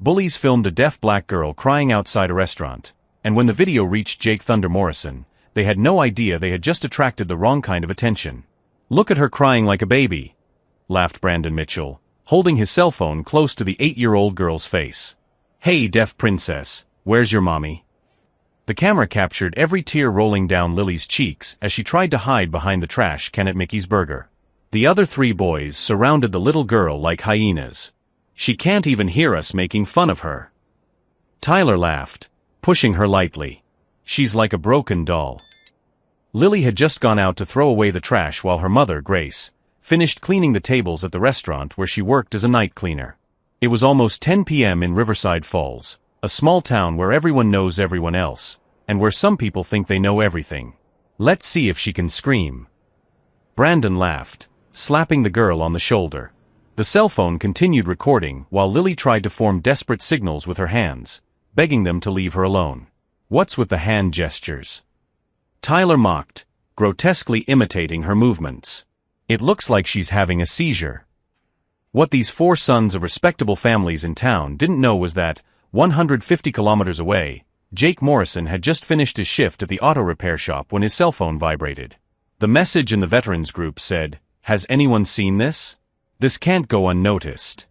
Bullies filmed a deaf black girl crying outside a restaurant, and when the video reached Jake Thunder Morrison, they had no idea they had just attracted the wrong kind of attention. "Look at her crying like a baby," laughed Brandon Mitchell, holding his cell phone close to the 8-year-old girl's face. "Hey, deaf princess, where's your mommy?" The camera captured every tear rolling down Lily's cheeks as she tried to hide behind the trash can at Mickey's Burger. The other 3 boys surrounded the little girl like hyenas. "She can't even hear us making fun of her." Tyler laughed, pushing her lightly. "She's like a broken doll." Lily had just gone out to throw away the trash while her mother, Grace, finished cleaning the tables at the restaurant where she worked as a night cleaner. It was almost 10 p.m. in Riverside Falls, a small town where everyone knows everyone else, and where some people think they know everything. "Let's see if she can scream." Brandon laughed, slapping the girl on the shoulder. The cell phone continued recording while Lily tried to form desperate signals with her hands, begging them to leave her alone. "What's with the hand gestures?" Tyler mocked, grotesquely imitating her movements. "It looks like she's having a seizure." What these 4 sons of respectable families in town didn't know was that, 150 kilometers away, Jake Morrison had just finished his shift at the auto repair shop when his cell phone vibrated. The message in the veterans group said, "Has anyone seen this? This can't go unnoticed."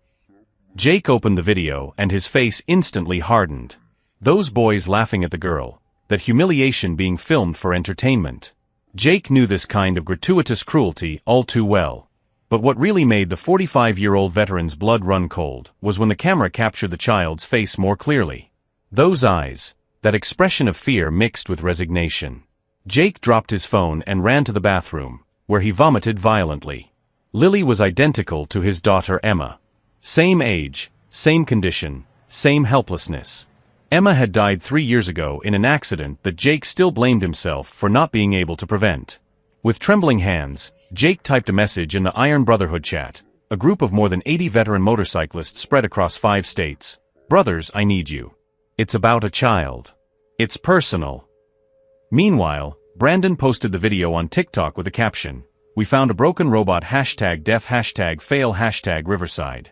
Jake opened the video and his face instantly hardened. Those boys laughing at the girl, that humiliation being filmed for entertainment. Jake knew this kind of gratuitous cruelty all too well. But what really made the 45-year-old veteran's blood run cold was when the camera captured the child's face more clearly. Those eyes, that expression of fear mixed with resignation. Jake dropped his phone and ran to the bathroom, where he vomited violently. Lily was identical to his daughter Emma. Same age, same condition, same helplessness. Emma had died 3 years ago in an accident that Jake still blamed himself for not being able to prevent. With trembling hands, Jake typed a message in the Iron Brotherhood chat, a group of more than 80 veteran motorcyclists spread across 5 states. "Brothers, I need you. It's about a child. It's personal." Meanwhile, Brandon posted the video on TikTok with a caption, "We found a broken robot #deaf #fail #Riverside."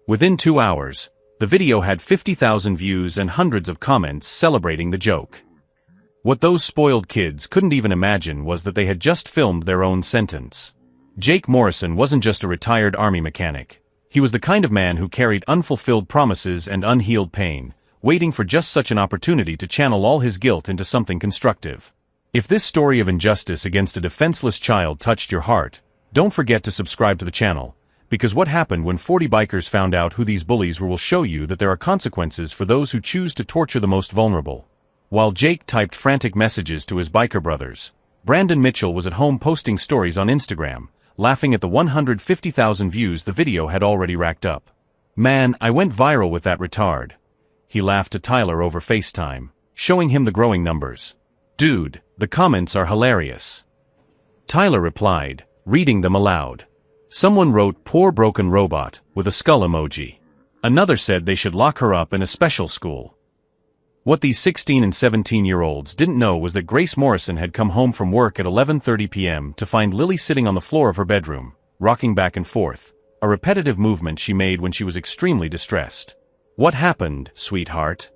Within 2 hours, the video had 50,000 views and hundreds of comments celebrating the joke. What those spoiled kids couldn't even imagine was that they had just filmed their own sentence. Jake Morrison wasn't just a retired army mechanic. He was the kind of man who carried unfulfilled promises and unhealed pain, waiting for just such an opportunity to channel all his guilt into something constructive. If this story of injustice against a defenseless child touched your heart, don't forget to subscribe to the channel, because what happened when 40 bikers found out who these bullies were will show you that there are consequences for those who choose to torture the most vulnerable. While Jake typed frantic messages to his biker brothers, Brandon Mitchell was at home posting stories on Instagram, laughing at the 150,000 views the video had already racked up. "Man, I went viral with that retard," he laughed to Tyler over FaceTime, showing him the growing numbers. "Dude, the comments are hilarious." Tyler replied, reading them aloud. Someone wrote "poor broken robot" with a skull emoji. Another said they should lock her up in a special school. What these 16 and 17-year-olds didn't know was that Grace Morrison had come home from work at 11:30 p.m. to find Lily sitting on the floor of her bedroom, rocking back and forth, a repetitive movement she made when she was extremely distressed. "What happened, sweetheart?"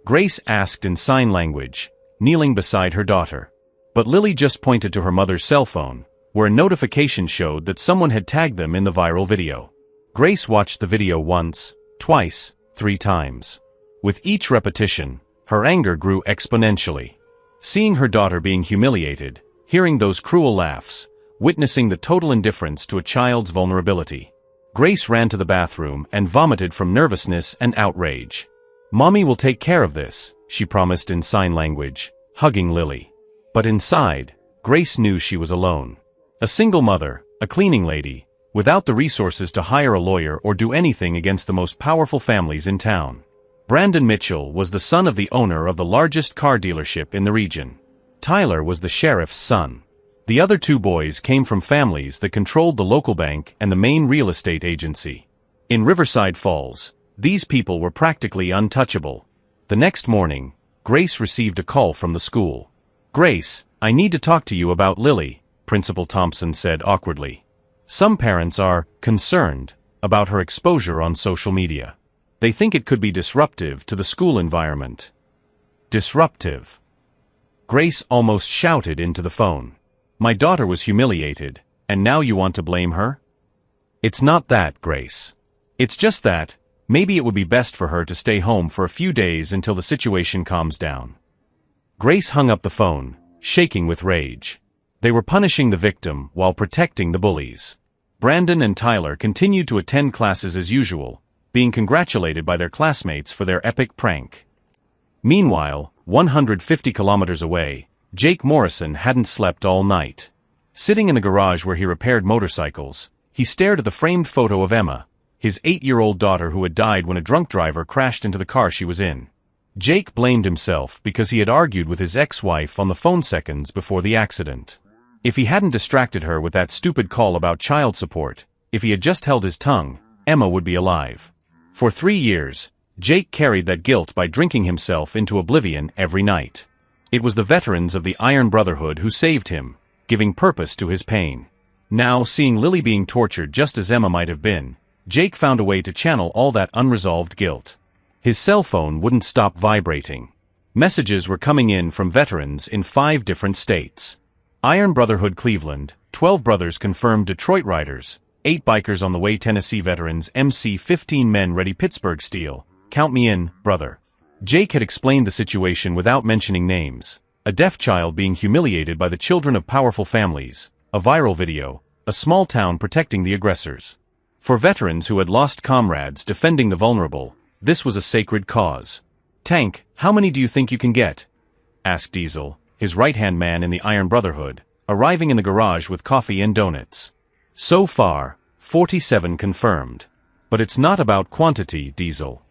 Grace asked in sign language, kneeling beside her daughter. But Lily just pointed to her mother's cell phone, where a notification showed that someone had tagged them in the viral video. Grace watched the video once, twice, 3 times. With each repetition, her anger grew exponentially. Seeing her daughter being humiliated, hearing those cruel laughs, witnessing the total indifference to a child's vulnerability, Grace ran to the bathroom and vomited from nervousness and outrage. "Mommy will take care of this," she promised in sign language, hugging Lily. But inside, Grace knew she was alone. A single mother, a cleaning lady, without the resources to hire a lawyer or do anything against the most powerful families in town. Brandon Mitchell was the son of the owner of the largest car dealership in the region. Tyler was the sheriff's son. The other 2 boys came from families that controlled the local bank and the main real estate agency. In Riverside Falls, these people were practically untouchable. The next morning, Grace received a call from the school. "Grace, I need to talk to you about Lily," Principal Thompson said awkwardly. "Some parents are concerned about her exposure on social media." They think it could be disruptive to the school environment. Disruptive. Grace almost shouted into the phone. My daughter was humiliated, and now you want to blame her? It's not that, Grace. It's just that, maybe it would be best for her to stay home for a few days until the situation calms down. Grace hung up the phone, shaking with rage. They were punishing the victim while protecting the bullies. Brandon and Tyler continued to attend classes as usual, being congratulated by their classmates for their epic prank. Meanwhile, 150 kilometers away, Jake Morrison hadn't slept all night. Sitting in the garage where he repaired motorcycles, he stared at the framed photo of Emma, his 8-year-old daughter who had died when a drunk driver crashed into the car she was in. Jake blamed himself because he had argued with his ex-wife on the phone seconds before the accident. If he hadn't distracted her with that stupid call about child support, if he had just held his tongue, Emma would be alive. For 3 years, Jake carried that guilt by drinking himself into oblivion every night. It was the veterans of the Iron Brotherhood who saved him, giving purpose to his pain. Now, seeing Lily being tortured just as Emma might have been, Jake found a way to channel all that unresolved guilt. His cell phone wouldn't stop vibrating. Messages were coming in from veterans in 5 different states. Iron Brotherhood Cleveland, 12 brothers confirmed Detroit riders, 8 bikers on the way Tennessee veterans MC 15 men ready Pittsburgh Steel, count me in, brother. Jake had explained the situation without mentioning names. A deaf child being humiliated by the children of powerful families, a viral video, a small town protecting the aggressors. For veterans who had lost comrades defending the vulnerable, this was a sacred cause. Tank, how many do you think you can get? Asked Diesel, his right-hand man in the Iron Brotherhood, arriving in the garage with coffee and donuts. So far, 47 confirmed. But it's not about quantity, Diesel.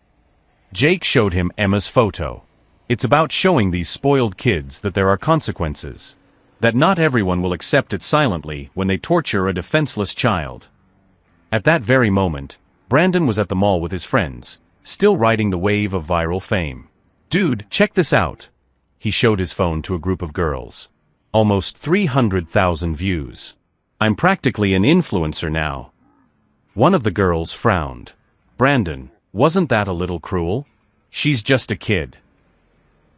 Jake showed him Emma's photo. It's about showing these spoiled kids that there are consequences. That not everyone will accept it silently when they torture a defenseless child. At that very moment, Brandon was at the mall with his friends, still riding the wave of viral fame. Dude, check this out. He showed his phone to a group of girls. Almost 300,000 views. I'm practically an influencer now. One of the girls frowned. Brandon, wasn't that a little cruel? She's just a kid.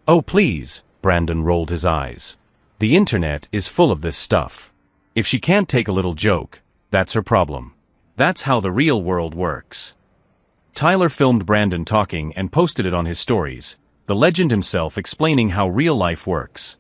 Oh please, Brandon rolled his eyes. The internet is full of this stuff. If she can't take a little joke, that's her problem. That's how the real world works. Tyler filmed Brandon talking and posted it on his stories, the legend himself explaining how real life works.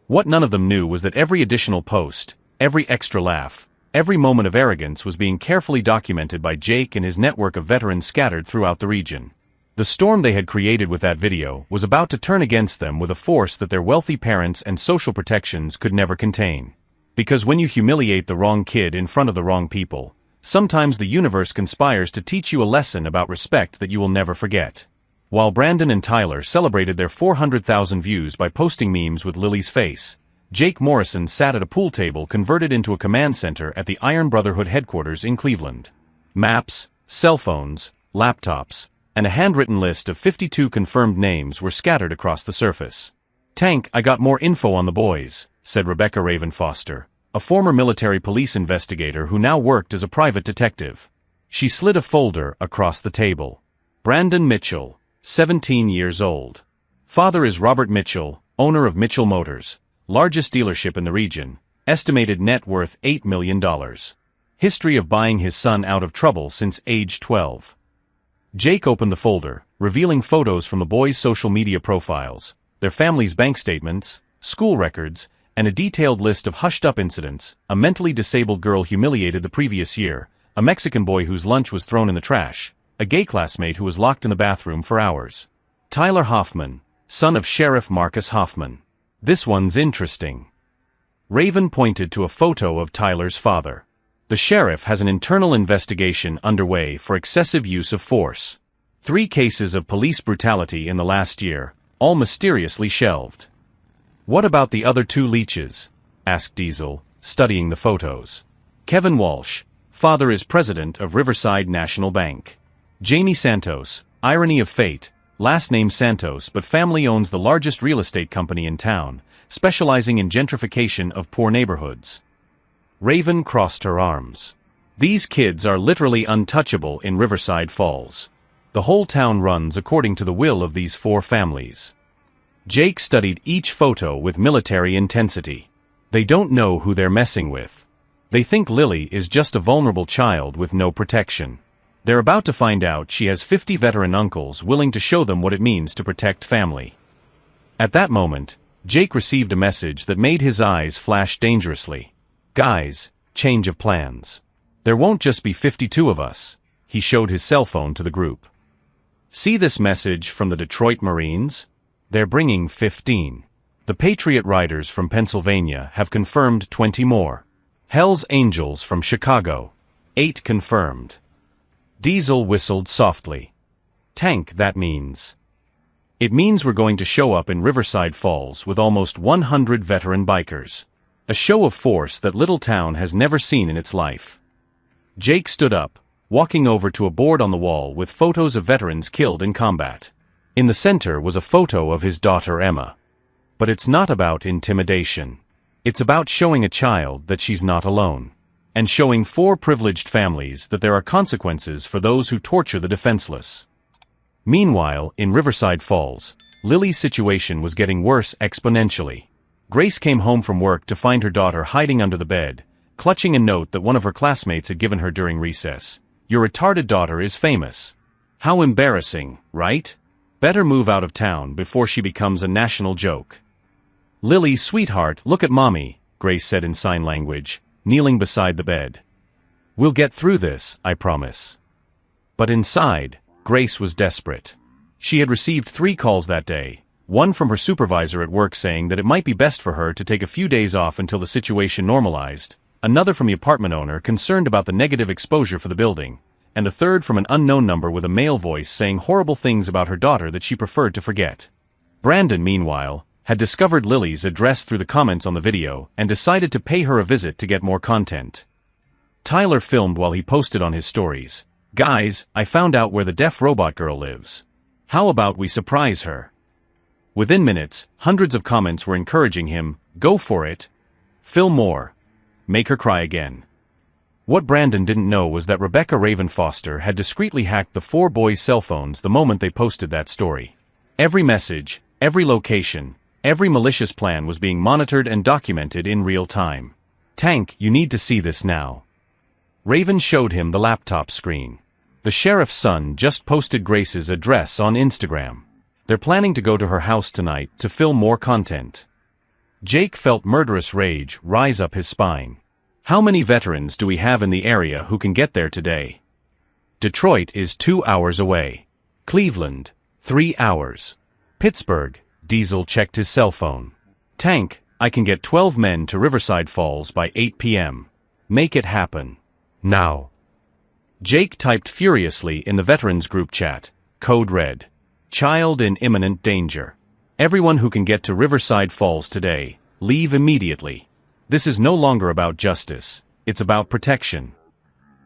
What none of them knew was that every additional post, every extra laugh, every moment of arrogance was being carefully documented by Jake and his network of veterans scattered throughout the region. The storm they had created with that video was about to turn against them with a force that their wealthy parents and social protections could never contain. Because when you humiliate the wrong kid in front of the wrong people, sometimes the universe conspires to teach you a lesson about respect that you will never forget. While Brandon and Tyler celebrated their 400,000 views by posting memes with Lily's face, Jake Morrison sat at a pool table converted into a command center at the Iron Brotherhood headquarters in Cleveland. Maps, cell phones, laptops, and a handwritten list of 52 confirmed names were scattered across the surface. Tank, I got more info on the boys, said Rebecca Raven Foster, a former military police investigator who now worked as a private detective. She slid a folder across the table. Brandon Mitchell, 17 years old. Father is Robert Mitchell, owner of Mitchell Motors, largest dealership in the region, estimated net worth $8 million. History of buying his son out of trouble since age 12. Jake opened the folder, revealing photos from the boys' social media profiles, their families' bank statements, school records, and a detailed list of hushed-up incidents: a mentally disabled girl humiliated the previous year, a Mexican boy whose lunch was thrown in the trash, a gay classmate who was locked in the bathroom for hours. Tyler Hoffman, son of Sheriff Marcus Hoffman. This one's interesting. Raven pointed to a photo of Tyler's father. The sheriff has an internal investigation underway for excessive use of force. 3 cases of police brutality in the last year, all mysteriously shelved. What about the other 2 leeches? Asked Diesel, studying the photos. Kevin Walsh, father is president of Riverside National Bank. Jamie Santos, irony of fate, last name Santos but family owns the largest real estate company in town, specializing in gentrification of poor neighborhoods. Raven crossed her arms. These kids are literally untouchable in Riverside Falls. The whole town runs according to the will of these 4 families. Jake studied each photo with military intensity. They don't know who they're messing with. They think Lily is just a vulnerable child with no protection. They're about to find out she has 50 veteran uncles willing to show them what it means to protect family. At that moment, Jake received a message that made his eyes flash dangerously. Guys, change of plans. There won't just be 52 of us. He showed his cell phone to the group. See this message from the Detroit Marines? They're bringing 15. The Patriot Riders from Pennsylvania have confirmed 20 more. Hell's Angels from Chicago. 8 confirmed. Diesel whistled softly. Tank, that means. It means we're going to show up in Riverside Falls with almost 100 veteran bikers. A show of force that little town has never seen in its life. Jake stood up, walking over to a board on the wall with photos of veterans killed in combat. In the center was a photo of his daughter Emma. But it's not about intimidation. It's about showing a child that she's not alone. And showing 4 privileged families that there are consequences for those who torture the defenseless. Meanwhile, in Riverside Falls, Lily's situation was getting worse exponentially. Grace came home from work to find her daughter hiding under the bed, clutching a note that one of her classmates had given her during recess. Your retarded daughter is famous. How embarrassing, right? Better move out of town before she becomes a national joke. Lily, sweetheart, look at mommy, Grace said in sign language, kneeling beside the bed. We'll get through this, I promise. But inside, Grace was desperate. She had received 3 calls that day, one from her supervisor at work saying that it might be best for her to take a few days off until the situation normalized, another from the apartment owner concerned about the negative exposure for the building, and a third from an unknown number with a male voice saying horrible things about her daughter that she preferred to forget. Brandon, meanwhile, had discovered Lily's address through the comments on the video and decided to pay her a visit to get more content. Tyler filmed while he posted on his stories. Guys, I found out where the deaf robot girl lives. How about we surprise her? Within minutes, hundreds of comments were encouraging him, go for it. Film more. Make her cry again. What Brandon didn't know was that Rebecca Raven Foster had discreetly hacked the 4 boys' cell phones the moment they posted that story. Every message, every location, every malicious plan was being monitored and documented in real time. Tank, you need to see this now. Raven showed him the laptop screen. The sheriff's son just posted Grace's address on Instagram. They're planning to go to her house tonight to film more content. Jake felt murderous rage rise up his spine. How many veterans do we have in the area who can get there today? Detroit is 2 hours away. Cleveland, 3 hours. Pittsburgh, Diesel checked his cell phone. Tank, I can get 12 men to Riverside Falls by 8 p.m. Make it happen. Now. Jake typed furiously in the veterans group chat, code red. Child in imminent danger. Everyone who can get to Riverside Falls today, leave immediately. This is no longer about justice, it's about protection.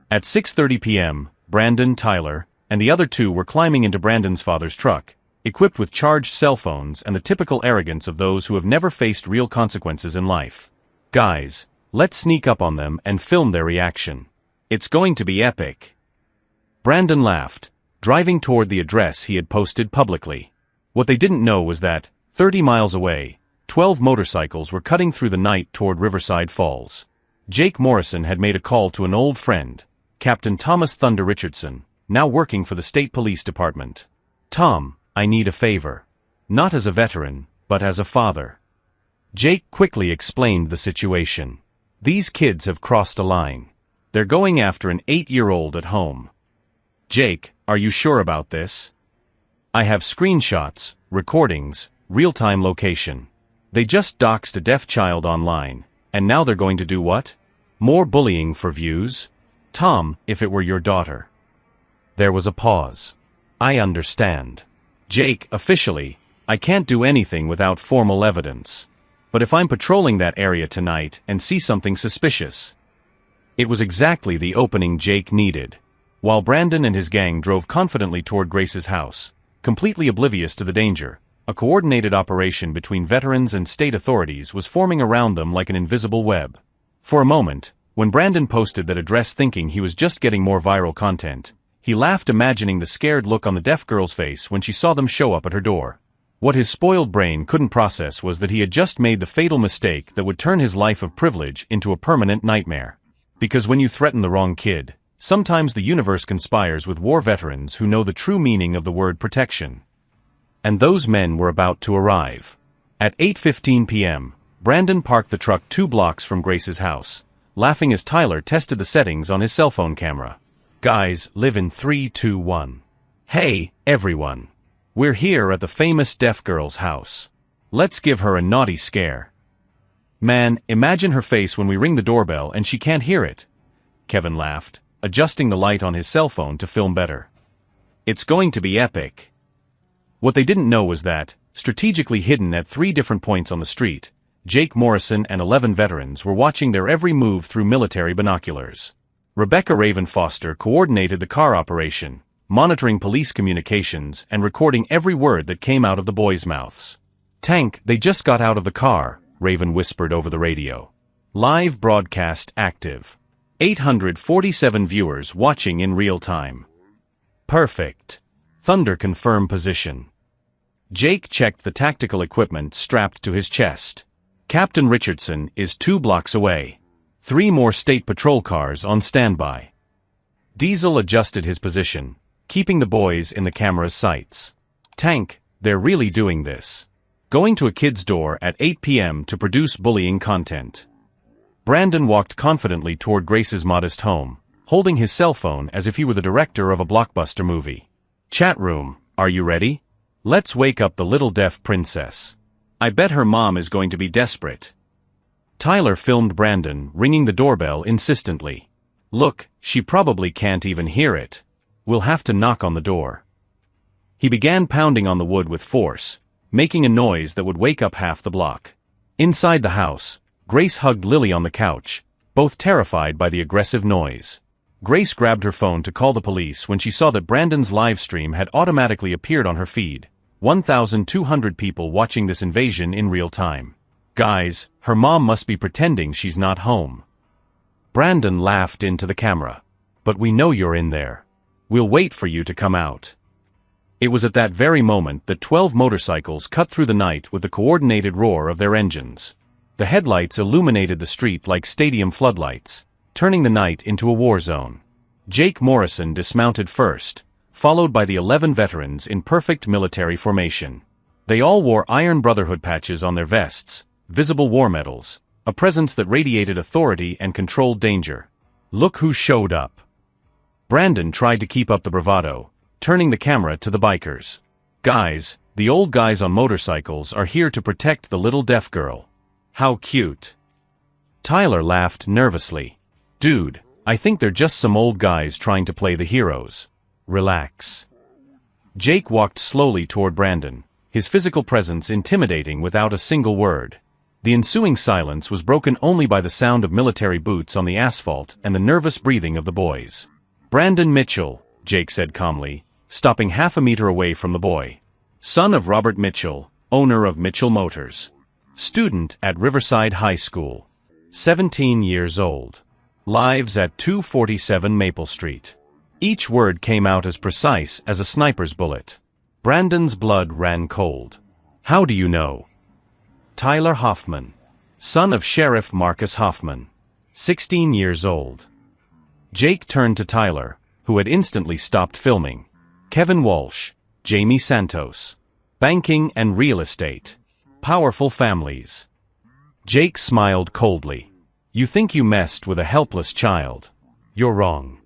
At 6:30 p.m., Brandon, Tyler, and the other 2 were climbing into Brandon's father's truck, equipped with charged cell phones and the typical arrogance of those who have never faced real consequences in life. Guys, let's sneak up on them and film their reaction. It's going to be epic. Brandon laughed, driving toward the address he had posted publicly. What they didn't know was that, 30 miles away, 12 motorcycles were cutting through the night toward Riverside Falls. Jake Morrison had made a call to an old friend, Captain Thomas Thunder Richardson, now working for the state police department. Tom, I need a favor. Not as a veteran, but as a father. Jake quickly explained the situation. These kids have crossed a line. They're going after an 8-year-old at home. Jake, are you sure about this? I have screenshots, recordings, real-time location. They just doxed a deaf child online, and now they're going to do what? More bullying for views? Tom, if it were your daughter. There was a pause. I understand. Jake, officially, I can't do anything without formal evidence. But if I'm patrolling that area tonight and see something suspicious. It was exactly the opening Jake needed. While Brandon and his gang drove confidently toward Grace's house, completely oblivious to the danger, a coordinated operation between veterans and state authorities was forming around them like an invisible web. For a moment, when Brandon posted that address thinking he was just getting more viral content, He laughed, imagining the scared look on the deaf girl's face when she saw them show up at her door. What his spoiled brain couldn't process was that he had just made the fatal mistake that would turn his life of privilege into a permanent nightmare. Because when you threaten the wrong kid, sometimes the universe conspires with war veterans who know the true meaning of the word protection. And those men were about to arrive. At 8:15 p.m., Brandon parked the truck 2 blocks from Grace's house, laughing as Tyler tested the settings on his cell phone camera. Guys, live in 3, 2, 1. Hey, everyone. We're here at the famous deaf girl's house. Let's give her a naughty scare. Man, imagine her face when we ring the doorbell and she can't hear it. Kevin laughed, adjusting the light on his cell phone to film better. It's going to be epic. What they didn't know was that, strategically hidden at 3 different points on the street, Jake Morrison and 11 veterans were watching their every move through military binoculars. Rebecca Raven Foster coordinated the car operation, monitoring police communications and recording every word that came out of the boys' mouths. "Tank, they just got out of the car," Raven whispered over the radio. "Live broadcast active. 847 viewers watching in real time. Perfect. Thunder confirm position." Jake checked the tactical equipment strapped to his chest. "Captain Richardson is 2 blocks away. 3 more state patrol cars on standby." Diesel adjusted his position, keeping the boys in the camera's sights. "Tank, they're really doing this. Going to a kid's door at 8 p.m. to produce bullying content." Brandon walked confidently toward Grace's modest home, holding his cell phone as if he were the director of a blockbuster movie. "Chat room, are you ready? Let's wake up the little deaf princess. I bet her mom is going to be desperate." Tyler filmed Brandon ringing the doorbell insistently. "Look, she probably can't even hear it. We'll have to knock on the door." He began pounding on the wood with force, making a noise that would wake up half the block. Inside the house, Grace hugged Lily on the couch, both terrified by the aggressive noise. Grace grabbed her phone to call the police when she saw that Brandon's live stream had automatically appeared on her feed. 1,200 people watching this invasion in real time. "Guys, her mom must be pretending she's not home." Brandon laughed into the camera. "But we know you're in there. We'll wait for you to come out." It was at that very moment that 12 motorcycles cut through the night with the coordinated roar of their engines. The headlights illuminated the street like stadium floodlights, turning the night into a war zone. Jake Morrison dismounted first, followed by the 11 veterans in perfect military formation. They all wore Iron Brotherhood patches on their vests, visible war medals, a presence that radiated authority and controlled danger. "Look who showed up." Brandon tried to keep up the bravado, turning the camera to the bikers. "Guys, the old guys on motorcycles are here to protect the little deaf girl." "How cute." Tyler laughed nervously. "Dude, I think they're just some old guys trying to play the heroes. Relax." Jake walked slowly toward Brandon, his physical presence intimidating without a single word. The ensuing silence was broken only by the sound of military boots on the asphalt and the nervous breathing of the boys. "Brandon Mitchell," Jake said calmly, stopping half a meter away from the boy. "Son of Robert Mitchell, owner of Mitchell Motors. Student at Riverside High School. 17 years old. Lives at 247 Maple Street." Each word came out as precise as a sniper's bullet. Brandon's blood ran cold. "How do you know?" "Tyler Hoffman. Son of Sheriff Marcus Hoffman. 16 years old." Jake turned to Tyler, who had instantly stopped filming. "Kevin Walsh, Jamie Santos. Banking and real estate. Powerful families." Jake smiled coldly. "You think you messed with a helpless child? You're wrong."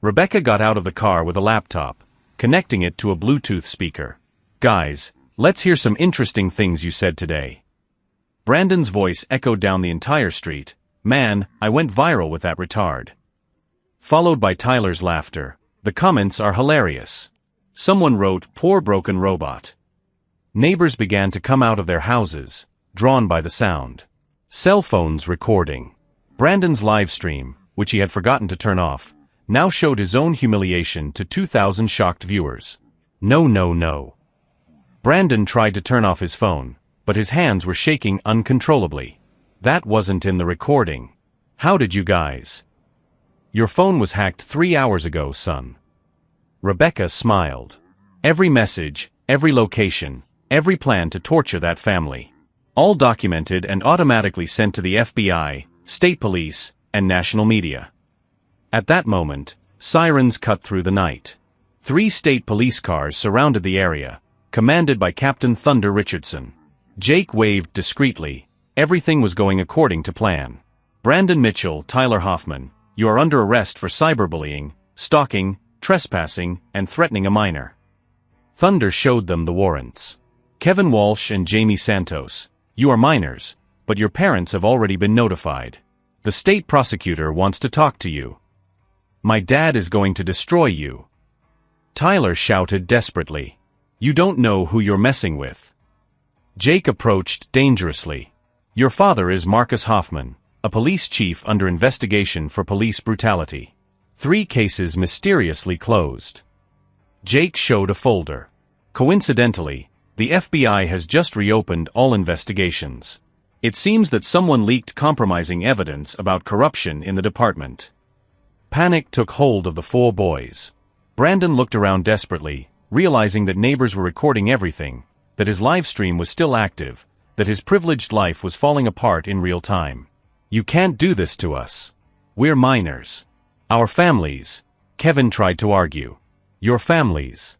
Rebecca got out of the car with a laptop, connecting it to a Bluetooth speaker. "Guys, let's hear some interesting things you said today." Brandon's voice echoed down the entire street. "Man, I went viral with that retard." Followed by Tyler's laughter. "The comments are hilarious." Someone wrote, "Poor broken robot." Neighbors began to come out of their houses, drawn by the sound. Cell phones recording. Brandon's live stream, which he had forgotten to turn off, now showed his own humiliation to 2,000 shocked viewers. No, no, no. Brandon tried to turn off his phone, but his hands were shaking uncontrollably. "That wasn't in the recording. How did you guys?" "Your phone was hacked 3 hours ago, son." Rebecca smiled. Every message, every location, every plan to torture that family. All documented and automatically sent to the FBI, state police, and national media. At that moment, sirens cut through the night. 3 state police cars surrounded the area, commanded by Captain Thunder Richardson. Jake waved discreetly. Everything was going according to plan. Brandon Mitchell, Tyler Hoffman, you are under arrest for cyberbullying, stalking, trespassing, and threatening a minor. Thunder showed them the warrants. Kevin Walsh and Jamie Santos, you are minors, but your parents have already been notified. The state prosecutor wants to talk to you. My dad is going to destroy you. Tyler shouted desperately. You don't know who you're messing with. Jake approached dangerously. Your father is Marcus Hoffman, a police chief under investigation for police brutality. 3 cases mysteriously closed. Jake showed a folder. Coincidentally, the FBI has just reopened all investigations. It seems that someone leaked compromising evidence about corruption in the department. Panic took hold of the 4 boys. Brandon looked around desperately, realizing that neighbors were recording everything, that his live stream was still active, that his privileged life was falling apart in real time. You can't do this to us. We're minors. Our families, Kevin tried to argue. Your families.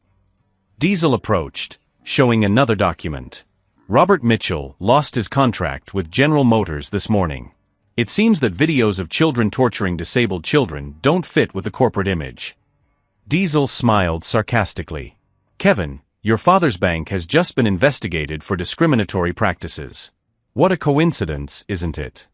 Diesel approached, showing another document. Robert Mitchell lost his contract with General Motors this morning. It seems that videos of children torturing disabled children don't fit with the corporate image. Diesel smiled sarcastically. Kevin, your father's bank has just been investigated for discriminatory practices. What a coincidence, isn't it?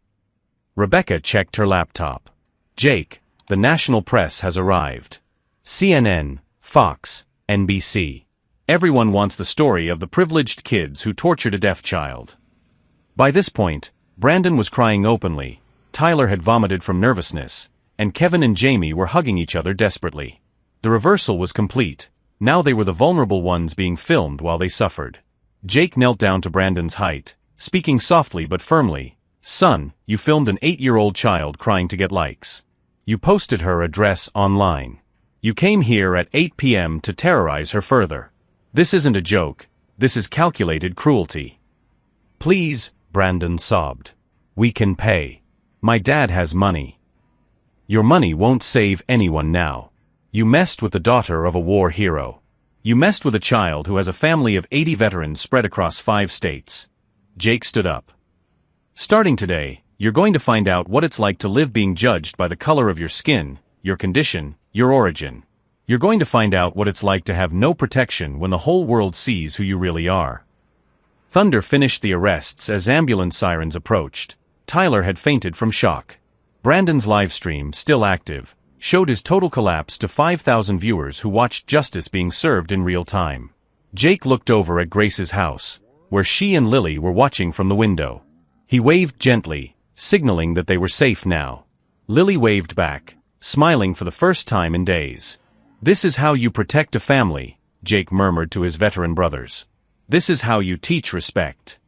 Rebecca checked her laptop. Jake, the national press has arrived. CNN, Fox, NBC. Everyone wants the story of the privileged kids who tortured a deaf child. By this point, Brandon was crying openly, Tyler had vomited from nervousness, and Kevin and Jamie were hugging each other desperately. The reversal was complete. Now they were the vulnerable ones being filmed while they suffered. Jake knelt down to Brandon's height, speaking softly but firmly. Son, you filmed an 8-year-old child crying to get likes. You posted her address online. You came here at 8 p.m. to terrorize her further. This isn't a joke. This is calculated cruelty. Please, Brandon sobbed. We can pay. My dad has money. Your money won't save anyone now. You messed with the daughter of a war hero. You messed with a child who has a family of 80 veterans spread across 5 states. Jake stood up. Starting today, you're going to find out what it's like to live being judged by the color of your skin, your condition, your origin. You're going to find out what it's like to have no protection when the whole world sees who you really are. Thunder finished the arrests as ambulance sirens approached. Tyler had fainted from shock. Brandon's livestream, still active, showed his total collapse to 5,000 viewers who watched justice being served in real time. Jake looked over at Grace's house, where she and Lily were watching from the window. He waved gently, signaling that they were safe now. Lily waved back, smiling for the first time in days. This is how you protect a family, Jake murmured to his veteran brothers. This is how you teach respect.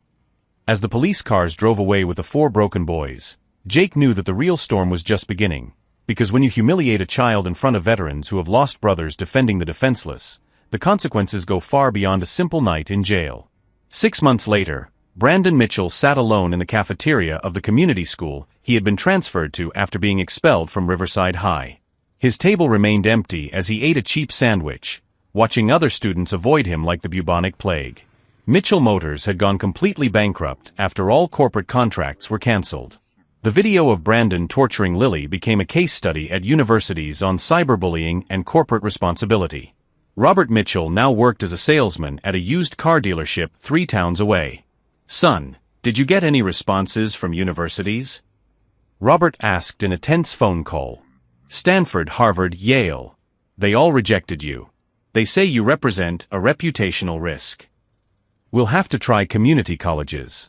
As the police cars drove away with the 4 broken boys, Jake knew that the real storm was just beginning, because when you humiliate a child in front of veterans who have lost brothers defending the defenseless, the consequences go far beyond a simple night in jail. 6 months later, Brandon Mitchell sat alone in the cafeteria of the community school he had been transferred to after being expelled from Riverside High. His table remained empty as he ate a cheap sandwich, watching other students avoid him like the bubonic plague. Mitchell Motors had gone completely bankrupt after all corporate contracts were canceled. The video of Brandon torturing Lily became a case study at universities on cyberbullying and corporate responsibility. Robert Mitchell now worked as a salesman at a used car dealership 3 towns away. Son, did you get any responses from universities? Robert asked in a tense phone call. Stanford, Harvard, Yale. They all rejected you. They say you represent a reputational risk. We'll have to try community colleges.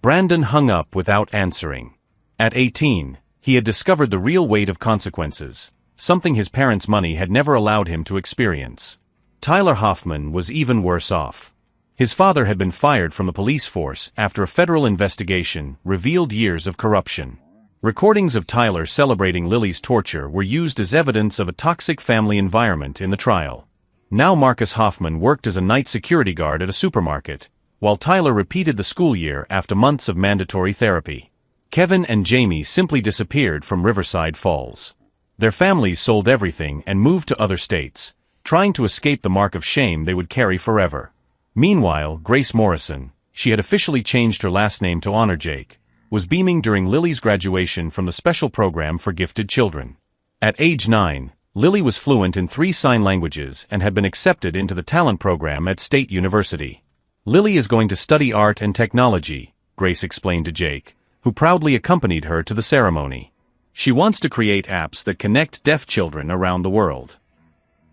Brandon hung up without answering. At 18, he had discovered the real weight of consequences, something his parents' money had never allowed him to experience. Tyler Hoffman was even worse off. His father had been fired from the police force after a federal investigation revealed years of corruption. Recordings of Tyler celebrating Lily's torture were used as evidence of a toxic family environment in the trial. Now Marcus Hoffman worked as a night security guard at a supermarket, while Tyler repeated the school year after months of mandatory therapy. Kevin and Jamie simply disappeared from Riverside Falls. Their families sold everything and moved to other states, trying to escape the mark of shame they would carry forever. Meanwhile, Grace Morrison, she had officially changed her last name to honor Jake, was beaming during Lily's graduation from the special program for gifted children. At age 9, Lily was fluent in 3 sign languages and had been accepted into the talent program at State University. Lily is going to study art and technology, Grace explained to Jake, who proudly accompanied her to the ceremony. She wants to create apps that connect deaf children around the world.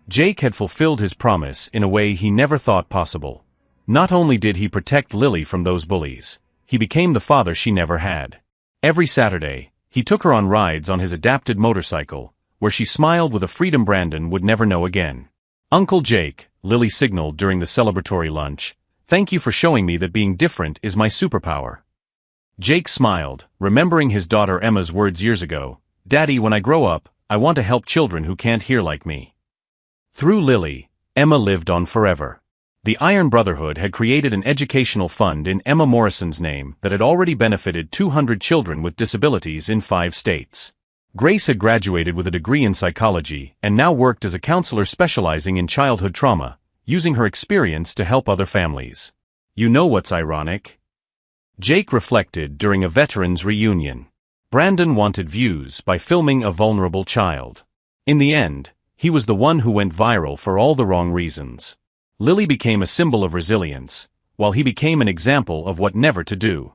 Jake had fulfilled his promise in a way he never thought possible. Not only did he protect Lily from those bullies, he became the father she never had. Every Saturday, he took her on rides on his adapted motorcycle, where she smiled with a freedom Brandon would never know again. "Uncle Jake," Lily signaled during the celebratory lunch, "thank you for showing me that being different is my superpower." Jake smiled, remembering his daughter Emma's words years ago, "Daddy, when I grow up, I want to help children who can't hear like me." Through Lily, Emma lived on forever. The Iron Brotherhood had created an educational fund in Emma Morrison's name that had already benefited 200 children with disabilities in 5 states. Grace had graduated with a degree in psychology and now worked as a counselor specializing in childhood trauma, using her experience to help other families. "You know what's ironic?" Jake reflected during a veterans reunion. Brandon wanted views by filming a vulnerable child. In the end, he was the one who went viral for all the wrong reasons. Lily became a symbol of resilience, while he became an example of what never to do.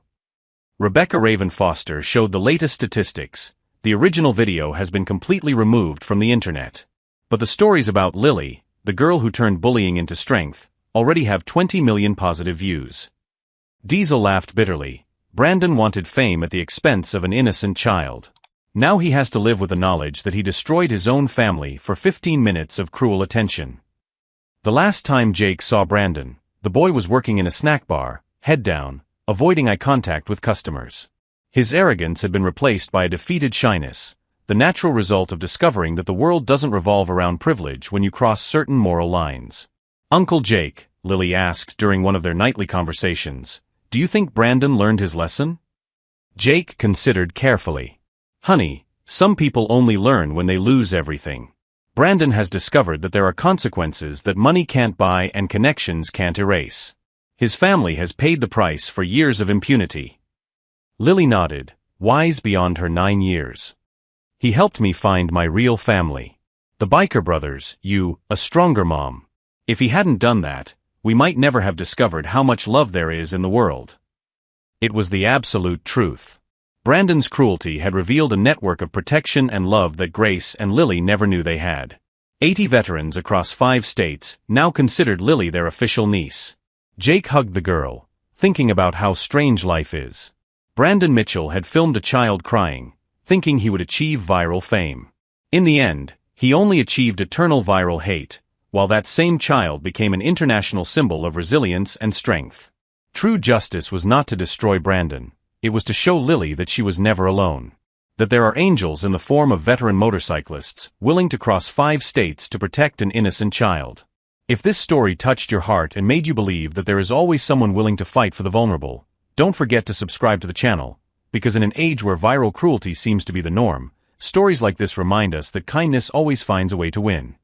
Rebecca Raven Foster showed the latest statistics. The original video has been completely removed from the internet. But the stories about Lily, the girl who turned bullying into strength, already have 20 million positive views. Diesel laughed bitterly. Brandon wanted fame at the expense of an innocent child. Now he has to live with the knowledge that he destroyed his own family for 15 minutes of cruel attention. The last time Jake saw Brandon, the boy was working in a snack bar, head down, avoiding eye contact with customers. His arrogance had been replaced by a defeated shyness, the natural result of discovering that the world doesn't revolve around privilege when you cross certain moral lines. "Uncle Jake," Lily asked during one of their nightly conversations, "do you think Brandon learned his lesson?" Jake considered carefully. "Honey, some people only learn when they lose everything. Brandon has discovered that there are consequences that money can't buy and connections can't erase. His family has paid the price for years of impunity." Lily nodded, wise beyond her 9 years. "He helped me find my real family. The Biker brothers, a stronger mom. If he hadn't done that, we might never have discovered how much love there is in the world." It was the absolute truth. Brandon's cruelty had revealed a network of protection and love that Grace and Lily never knew they had. 80 veterans across 5 states now considered Lily their official niece. Jake hugged the girl, thinking about how strange life is. Brandon Mitchell had filmed a child crying, thinking he would achieve viral fame. In the end, he only achieved eternal viral hate, while that same child became an international symbol of resilience and strength. True justice was not to destroy Brandon. It was to show Lily that she was never alone. That there are angels in the form of veteran motorcyclists, willing to cross 5 states to protect an innocent child. If this story touched your heart and made you believe that there is always someone willing to fight for the vulnerable, don't forget to subscribe to the channel, because in an age where viral cruelty seems to be the norm, stories like this remind us that kindness always finds a way to win.